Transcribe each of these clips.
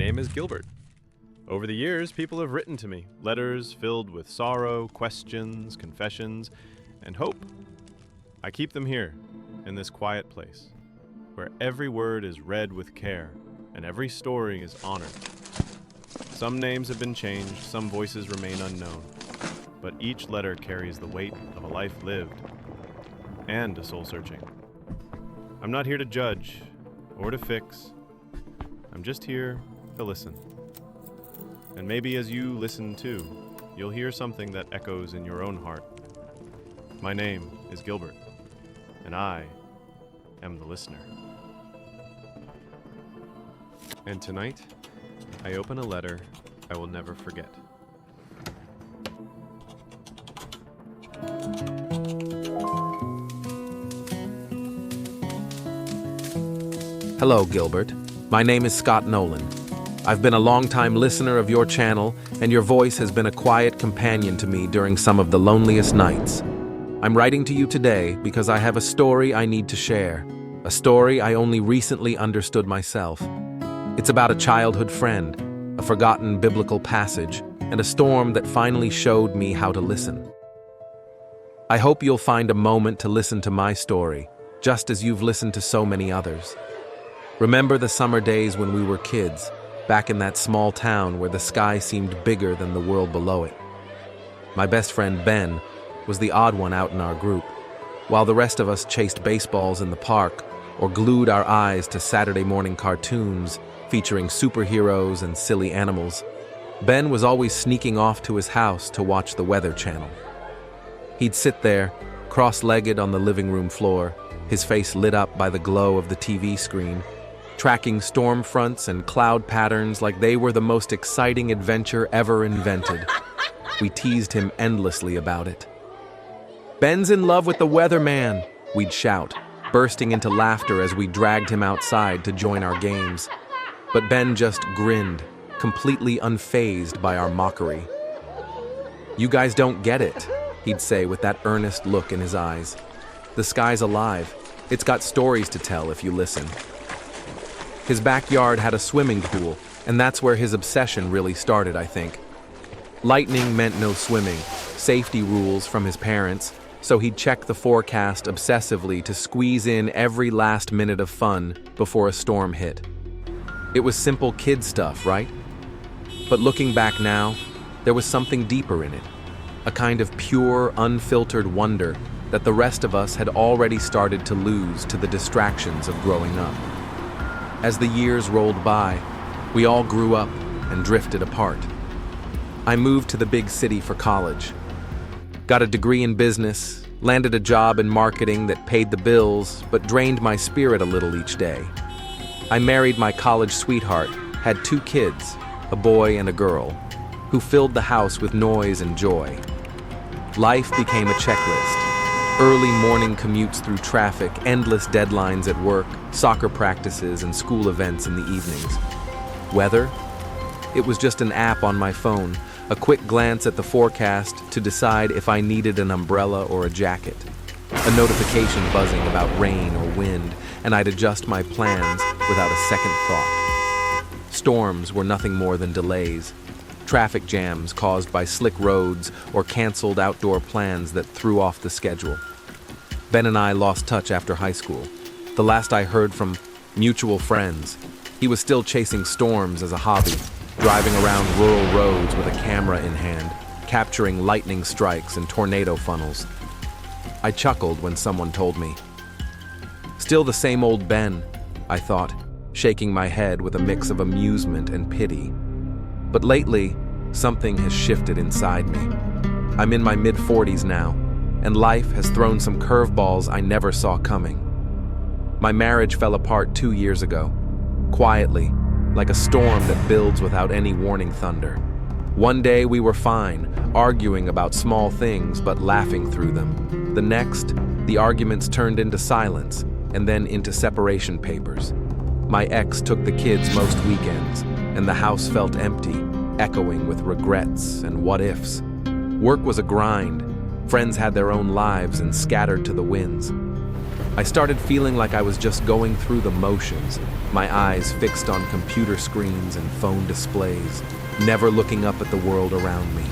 name is Gilbert. Over the years, people have written to me, letters filled with sorrow, questions, confessions, and hope. I keep them here, in this quiet place, where every word is read with care, and every story is honored. Some names have been changed, some voices remain unknown, but each letter carries the weight of a life lived, and a soul searching. I'm not here to judge, or to fix. I'm just here to listen. And maybe as you listen too, you'll hear something that echoes in your own heart. My name is Gilbert, and I am the listener. And tonight, I open a letter I will never forget. Hello, Gilbert. My name is Scott Nolan. I've been a long-time listener of your channel, and your voice has been a quiet companion to me during some of the loneliest nights. I'm writing to you today because I have a story I need to share, a story I only recently understood myself. It's about a childhood friend, a forgotten biblical passage, and a storm that finally showed me how to listen. I hope you'll find a moment to listen to my story, just as you've listened to so many others. Remember the summer days when we were kids, back in that small town where the sky seemed bigger than the world below it. My best friend Ben was the odd one out in our group, while the rest of us chased baseballs in the park or glued our eyes to Saturday morning cartoons featuring superheroes and silly animals. Ben was always sneaking off to his house to watch the Weather Channel. He'd sit there, cross-legged on the living room floor, his face lit up by the glow of the TV screen, tracking storm fronts and cloud patterns like they were the most exciting adventure ever invented. We teased him endlessly about it. "Ben's in love with the weatherman," we'd shout, bursting into laughter as we dragged him outside to join our games. But Ben just grinned, completely unfazed by our mockery. "You guys don't get it," he'd say with that earnest look in his eyes. "The sky's alive. It's got stories to tell if you listen." His backyard had a swimming pool, and that's where his obsession really started, I think. Lightning meant no swimming, safety rules from his parents, so he'd check the forecast obsessively to squeeze in every last minute of fun before a storm hit. It was simple kid stuff, right? But looking back now, there was something deeper in it, a kind of pure, unfiltered wonder that the rest of us had already started to lose to the distractions of growing up. As the years rolled by, we all grew up and drifted apart. I moved to the big city for college, got a degree in business, landed a job in marketing that paid the bills but drained my spirit a little each day. I married my college sweetheart, had 2 kids, a boy and a girl, who filled the house with noise and joy. Life became a checklist. Early morning commutes through traffic, endless deadlines at work, soccer practices, and school events in the evenings. Weather? It was just an app on my phone, a quick glance at the forecast to decide if I needed an umbrella or a jacket. A notification buzzing about rain or wind, and I'd adjust my plans without a second thought. Storms were nothing more than delays. Traffic jams caused by slick roads or canceled outdoor plans that threw off the schedule. Ben and I lost touch after high school. The last I heard from mutual friends, he was still chasing storms as a hobby, driving around rural roads with a camera in hand, capturing lightning strikes and tornado funnels. I chuckled when someone told me. Still the same old Ben, I thought, shaking my head with a mix of amusement and pity. But lately, something has shifted inside me. I'm in my mid-40s now, and life has thrown some curveballs I never saw coming. My marriage fell apart 2 years ago, quietly, like a storm that builds without any warning thunder. One day we were fine, arguing about small things but laughing through them. The next, the arguments turned into silence, and then into separation papers. My ex took the kids most weekends, and the house felt empty, echoing with regrets and what-ifs. Work was a grind. Friends had their own lives and scattered to the winds. I started feeling like I was just going through the motions, my eyes fixed on computer screens and phone displays, never looking up at the world around me.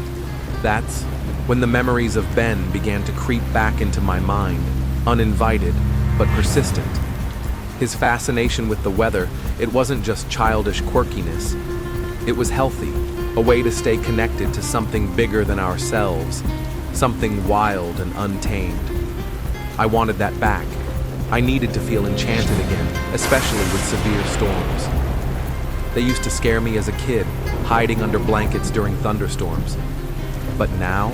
That's when the memories of Ben began to creep back into my mind, uninvited but persistent. His fascination with the weather, it wasn't just childish quirkiness. It was healthy, a way to stay connected to something bigger than ourselves, something wild and untamed. I wanted that back. I needed to feel enchanted again, especially with severe storms. They used to scare me as a kid, hiding under blankets during thunderstorms. But now,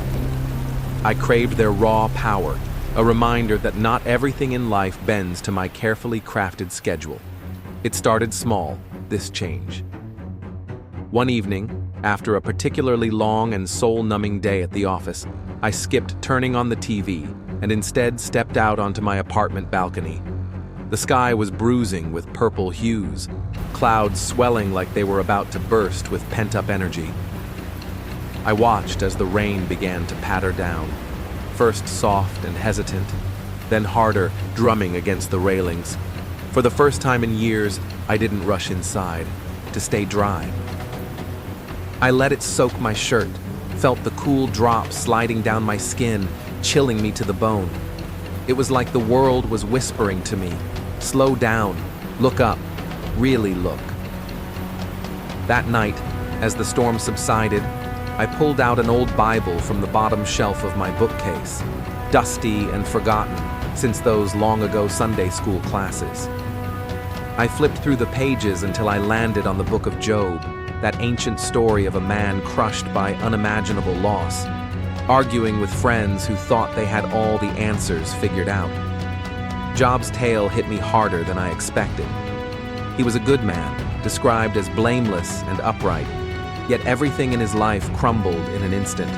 I craved their raw power, a reminder that not everything in life bends to my carefully crafted schedule. It started small, this change. One evening, after a particularly long and soul-numbing day at the office, I skipped turning on the TV and instead stepped out onto my apartment balcony. The sky was bruising with purple hues, clouds swelling like they were about to burst with pent-up energy. I watched as the rain began to patter down, first soft and hesitant, then harder, drumming against the railings. For the first time in years, I didn't rush inside to stay dry. I let it soak my shirt, felt the cool drops sliding down my skin, chilling me to the bone. It was like the world was whispering to me, slow down, look up, really look. That night, as the storm subsided, I pulled out an old Bible from the bottom shelf of my bookcase, dusty and forgotten since those long-ago Sunday school classes. I flipped through the pages until I landed on the book of Job, that ancient story of a man crushed by unimaginable loss, arguing with friends who thought they had all the answers figured out. Job's tale hit me harder than I expected. He was a good man, described as blameless and upright, yet everything in his life crumbled in an instant.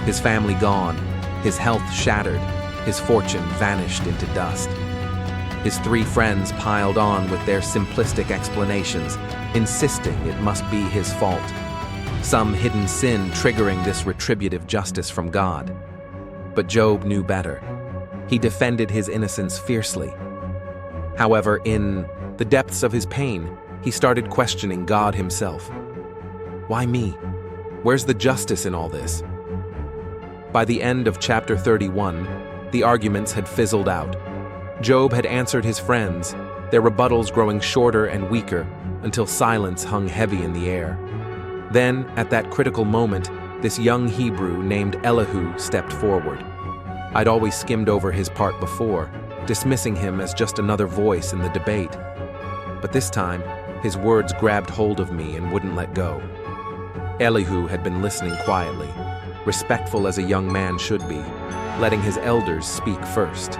His family gone, his health shattered, his fortune vanished into dust. His 3 friends piled on with their simplistic explanations, insisting it must be his fault. Some hidden sin triggering this retributive justice from God. But Job knew better. He defended his innocence fiercely. However, in the depths of his pain, he started questioning God himself. Why me? Where's the justice in all this? By the end of chapter 31, the arguments had fizzled out. Job had answered his friends, their rebuttals growing shorter and weaker until silence hung heavy in the air. Then, at that critical moment, this young Hebrew named Elihu stepped forward. I'd always skimmed over his part before, dismissing him as just another voice in the debate. But this time, his words grabbed hold of me and wouldn't let go. Elihu had been listening quietly, respectful as a young man should be, letting his elders speak first.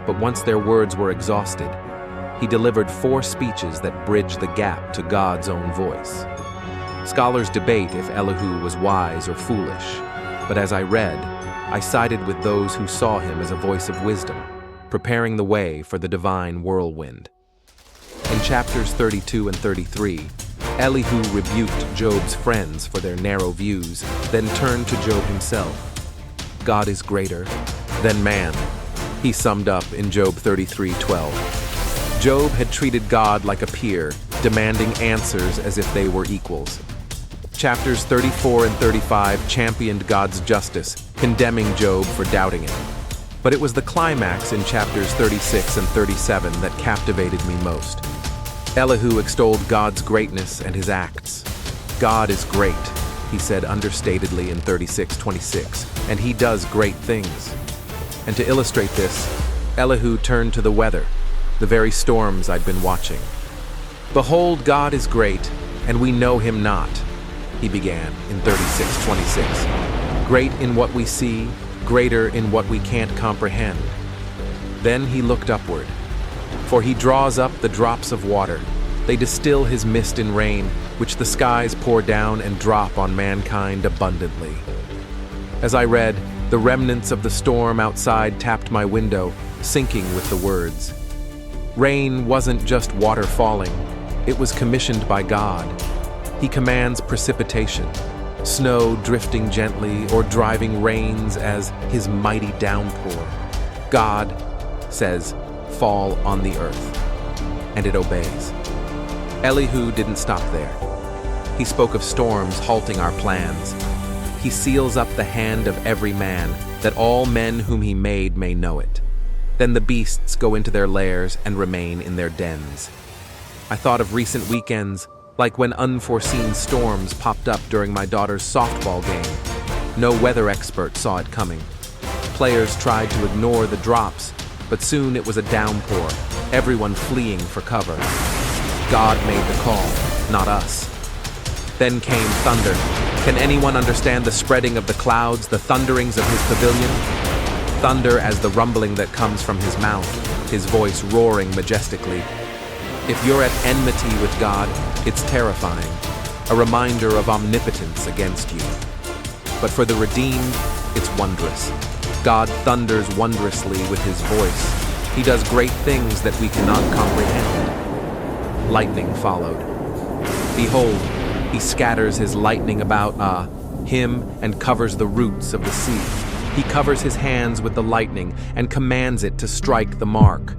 But once their words were exhausted, he delivered 4 speeches that bridged the gap to God's own voice. Scholars debate if Elihu was wise or foolish, but as I read, I sided with those who saw him as a voice of wisdom, preparing the way for the divine whirlwind. In chapters 32 and 33, Elihu rebuked Job's friends for their narrow views, then turned to Job himself. God is greater than man, he summed up in Job 33:12. Job had treated God like a peer, demanding answers as if they were equals. Chapters 34 and 35 championed God's justice, condemning Job for doubting it. But it was the climax in chapters 36 and 37 that captivated me most. Elihu extolled God's greatness and his acts. God is great, he said understatedly in 36:26, and he does great things. And to illustrate this, Elihu turned to the weather, the very storms I'd been watching. Behold, God is great, and we know him not, he began in 36:26. Great in what we see, greater in what we can't comprehend. Then he looked upward. For he draws up the drops of water. They distill his mist in rain, which the skies pour down and drop on mankind abundantly. As I read, the remnants of the storm outside tapped my window, sinking with the words. Rain wasn't just water falling, it was commissioned by God. He commands precipitation, snow drifting gently or driving rains as his mighty downpour. God says, fall on the earth. And it obeys. Elihu didn't stop there. He spoke of storms halting our plans. He seals up the hand of every man, that all men whom he made may know it. Then the beasts go into their lairs and remain in their dens. I thought of recent weekends, like when unforeseen storms popped up during my daughter's softball game. No weather expert saw it coming. Players tried to ignore the drops, but soon it was a downpour, everyone fleeing for cover. God made the call, not us. Then came thunder. Can anyone understand the spreading of the clouds, the thunderings of his pavilion? Thunder as the rumbling that comes from his mouth, his voice roaring majestically. If you're at enmity with God, it's terrifying, a reminder of omnipotence against you. But for the redeemed, it's wondrous. God thunders wondrously with his voice. He does great things that we cannot comprehend. Lightning followed. Behold, he scatters his lightning about him and covers the roots of the sea. He covers his hands with the lightning and commands it to strike the mark.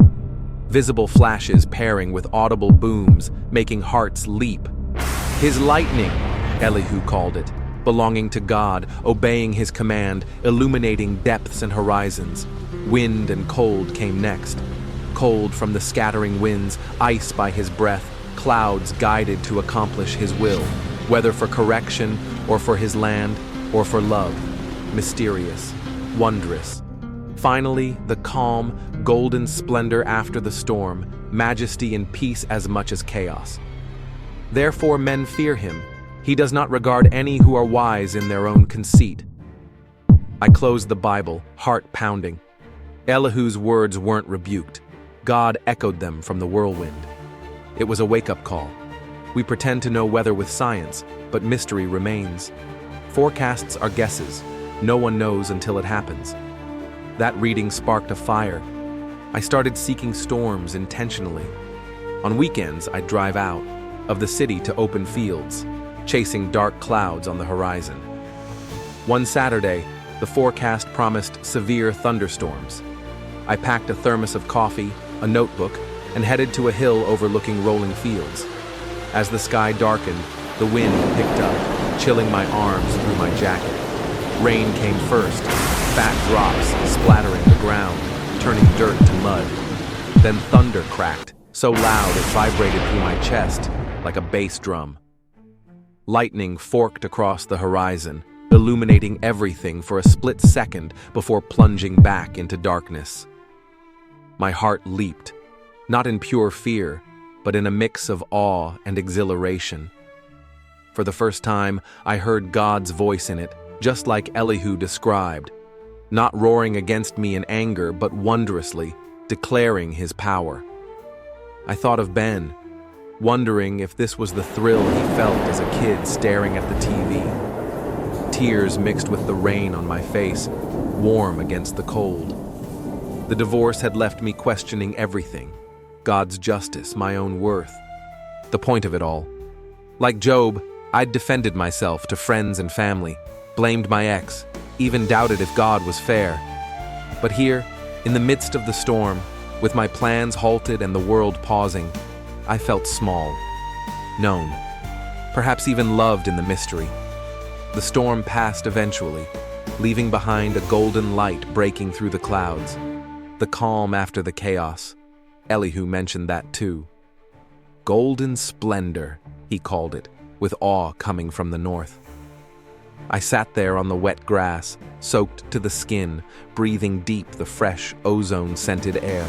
Visible flashes pairing with audible booms, making hearts leap. His lightning, Elihu called it, belonging to God, obeying his command, illuminating depths and horizons. Wind and cold came next. Cold from the scattering winds, ice by his breath, clouds guided to accomplish his will, whether for correction or for his land or for love. Mysterious, wondrous. Finally, the calm, golden splendor after the storm, majesty and peace as much as chaos. Therefore men fear him. He does not regard any who are wise in their own conceit. I closed the Bible, heart pounding. Elihu's words weren't rebuked. God echoed them from the whirlwind. It was a wake-up call. We pretend to know weather with science, but mystery remains. Forecasts are guesses. No one knows until it happens. That reading sparked a fire. I started seeking storms intentionally. On weekends, I'd drive out of the city to open fields, chasing dark clouds on the horizon. One Saturday, the forecast promised severe thunderstorms. I packed a thermos of coffee, a notebook, and headed to a hill overlooking rolling fields. As the sky darkened, the wind picked up, chilling my arms through my jacket. Rain came first, fat drops splattering the ground, turning dirt to mud. Then thunder cracked, so loud it vibrated through my chest like a bass drum. Lightning forked across the horizon, illuminating everything for a split second before plunging back into darkness. My heart leaped, not in pure fear, but in a mix of awe and exhilaration. For the first time, I heard God's voice in it, just like Elihu described, not roaring against me in anger, but wondrously declaring his power. I thought of Ben, wondering if this was the thrill he felt as a kid staring at the TV. Tears mixed with the rain on my face, warm against the cold. The divorce had left me questioning everything. God's justice, my own worth. The point of it all. Like Job, I'd defended myself to friends and family, blamed my ex, even doubted if God was fair. But here, in the midst of the storm, with my plans halted and the world pausing, I felt small, known, perhaps even loved in the mystery. The storm passed eventually, leaving behind a golden light breaking through the clouds, the calm after the chaos. Elihu mentioned that too. Golden splendor, he called it, with awe coming from the north. I sat there on the wet grass, soaked to the skin, breathing deep the fresh, ozone-scented air.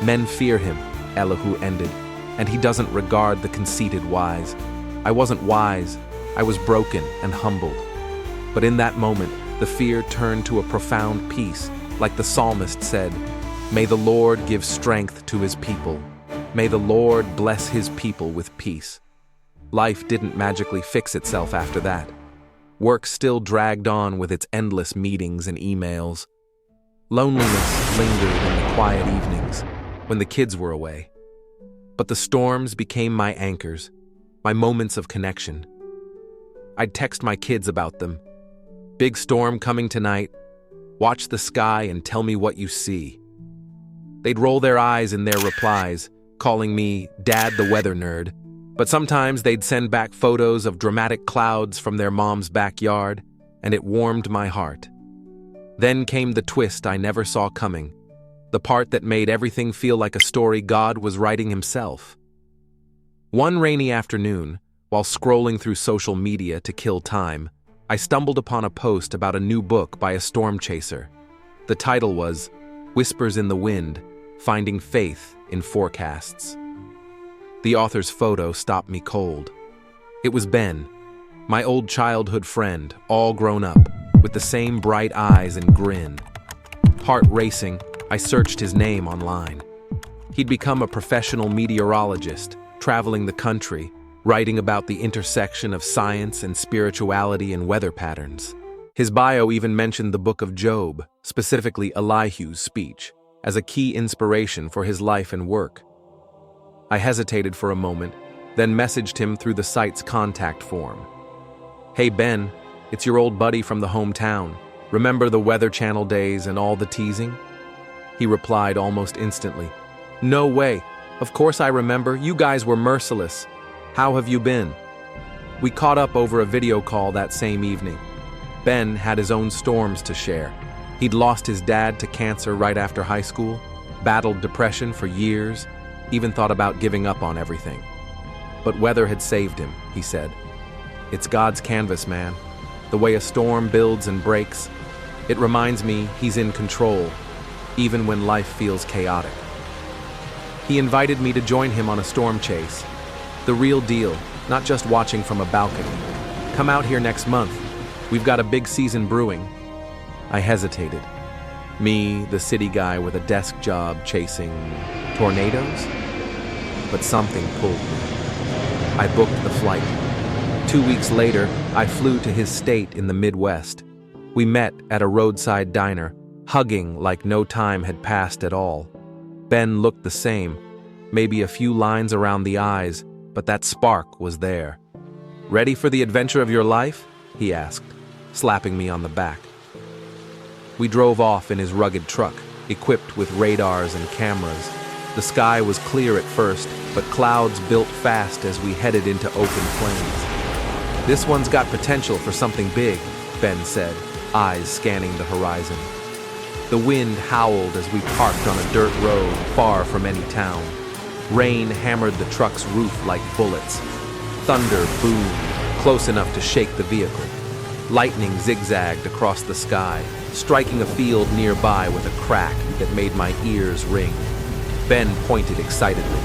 Men fear him, Elihu ended, and he doesn't regard the conceited wise. I wasn't wise, I was broken and humbled. But in that moment, the fear turned to a profound peace, like the psalmist said, "May the Lord give strength to his people. May the Lord bless his people with peace." Life didn't magically fix itself after that. Work still dragged on with its endless meetings and emails. Loneliness lingered in the quiet evenings, when the kids were away. But the storms became my anchors, my moments of connection. I'd text my kids about them. "Big storm coming tonight. Watch the sky and tell me what you see." They'd roll their eyes in their replies, calling me Dad the weather nerd. But sometimes they'd send back photos of dramatic clouds from their mom's backyard, and it warmed my heart. Then came the twist I never saw coming, the part that made everything feel like a story God was writing himself. One rainy afternoon, while scrolling through social media to kill time, I stumbled upon a post about a new book by a storm chaser. The title was Whispers in the Wind, Finding Faith in Forecasts. The author's photo stopped me cold. It was Ben, my old childhood friend, all grown up, with the same bright eyes and grin. Heart racing, I searched his name online. He'd become a professional meteorologist, traveling the country, writing about the intersection of science and spirituality and weather patterns. His bio even mentioned the book of Job, specifically Elihu's speech, as a key inspiration for his life and work. I hesitated for a moment, then messaged him through the site's contact form. "Hey Ben, it's your old buddy from the hometown. Remember the Weather Channel days and all the teasing?" He replied almost instantly, "No way. Of course I remember. You guys were merciless. How have you been?" We caught up over a video call that same evening. Ben had his own storms to share. He'd lost his dad to cancer right after high school, battled depression for years, even thought about giving up on everything. But weather had saved him, he said. "It's God's canvas, man. The way a storm builds and breaks, it reminds me he's in control, even when life feels chaotic." He invited me to join him on a storm chase. The real deal, not just watching from a balcony. "Come out here next month. We've got a big season brewing." I hesitated. Me, the city guy with a desk job chasing tornadoes? But something pulled me. I booked the flight. 2 weeks later, I flew to his state in the Midwest. We met at a roadside diner, hugging like no time had passed at all. Ben looked the same, maybe a few lines around the eyes, but that spark was there. "Ready for the adventure of your life?" he asked, slapping me on the back. We drove off in his rugged truck, equipped with radars and cameras. The sky was clear at first, but clouds built fast as we headed into open plains. "This one's got potential for something big," Ben said, eyes scanning the horizon. The wind howled as we parked on a dirt road far from any town. Rain hammered the truck's roof like bullets. Thunder boomed, close enough to shake the vehicle. Lightning zigzagged across the sky, striking a field nearby with a crack that made my ears ring. Ben pointed excitedly.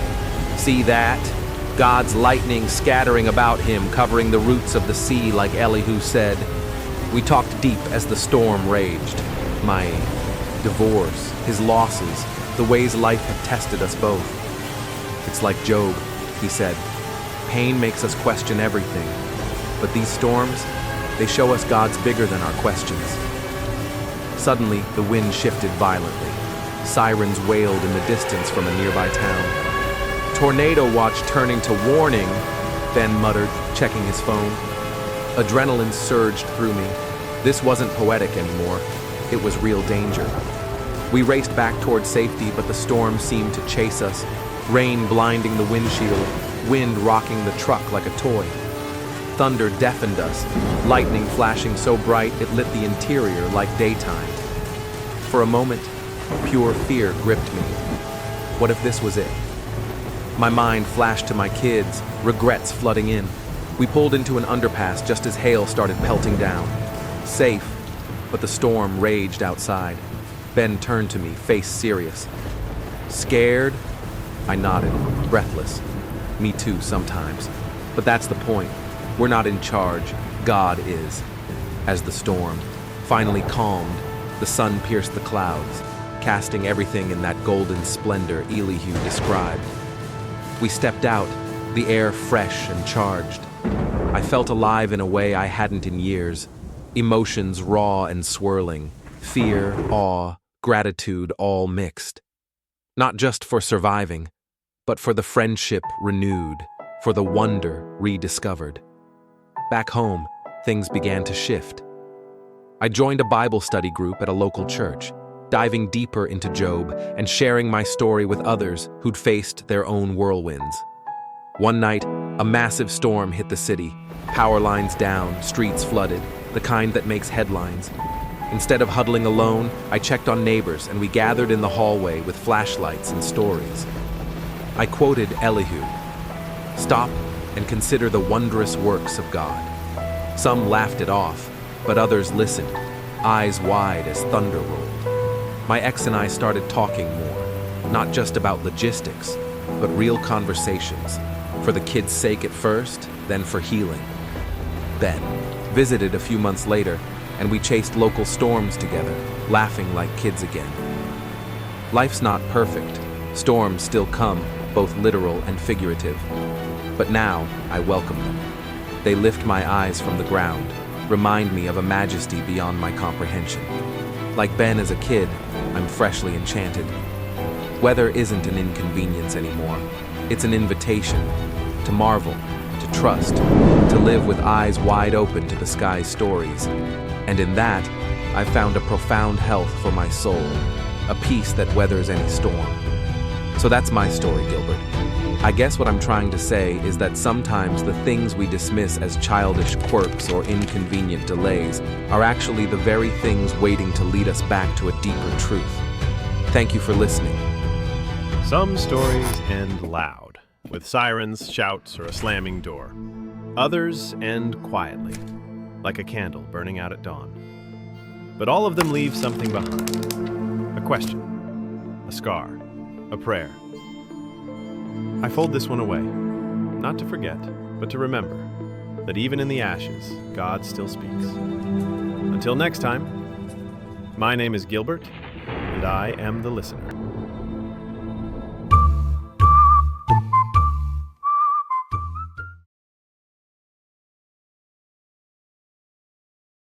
"See that? God's lightning scattering about him, covering the roots of the sea like Elihu said." We talked deep as the storm raged. My divorce, his losses, the ways life had tested us both. "It's like Job," he said. "Pain makes us question everything. But these storms, they show us God's bigger than our questions." Suddenly, the wind shifted violently. Sirens wailed in the distance from a nearby town. "Tornado watch turning to warning," Ben muttered, checking his phone. Adrenaline surged through me. This wasn't poetic anymore. It was real danger. We raced back toward safety, but the storm seemed to chase us, rain blinding the windshield, wind rocking the truck like a toy. Thunder deafened us, lightning flashing so bright it lit the interior like daytime. For a moment, pure fear gripped me. What if this was it? My mind flashed to my kids, regrets flooding in. We pulled into an underpass just as hail started pelting down. Safe, but the storm raged outside. Ben turned to me, face serious. "Scared?" I nodded, breathless. Me too, sometimes. But that's the point. We're not in charge. God is. As the storm finally calmed, the sun pierced the clouds, casting everything in that golden splendor Elihu described. We stepped out, the air fresh and charged. I felt alive in a way I hadn't in years. Emotions raw and swirling, fear, awe, gratitude all mixed. Not just for surviving, but for the friendship renewed, for the wonder rediscovered. Back home, things began to shift. I joined a Bible study group at a local church, diving deeper into Job and sharing my story with others who'd faced their own whirlwinds. One night, a massive storm hit the city. Power lines down, streets flooded, the kind that makes headlines. Instead of huddling alone, I checked on neighbors and we gathered in the hallway with flashlights and stories. I quoted Elihu, "Stop and consider the wondrous works of God." Some laughed it off, but others listened, eyes wide as thunder rolled. My ex and I started talking more, not just about logistics, but real conversations, for the kids' sake at first, then for healing. Ben visited a few months later, and we chased local storms together, laughing like kids again. Life's not perfect. Storms still come, both literal and figurative. But now, I welcome them. They lift my eyes from the ground, remind me of a majesty beyond my comprehension. Like Ben as a kid, I'm freshly enchanted. Weather isn't an inconvenience anymore. It's an invitation to marvel, to trust, to live with eyes wide open to the sky's stories. And in that, I've found a profound health for my soul, a peace that weathers any storm. So that's my story, Gilbert. I guess what I'm trying to say is that sometimes the things we dismiss as childish quirks or inconvenient delays are actually the very things waiting to lead us back to a deeper truth. Thank you for listening. Some stories end loud, with sirens, shouts, or a slamming door. Others end quietly, like a candle burning out at dawn. But all of them leave something behind. A question, a scar, a prayer. I fold this one away, not to forget, but to remember that even in the ashes, God still speaks. Until next time, my name is Gilbert, and I am the listener.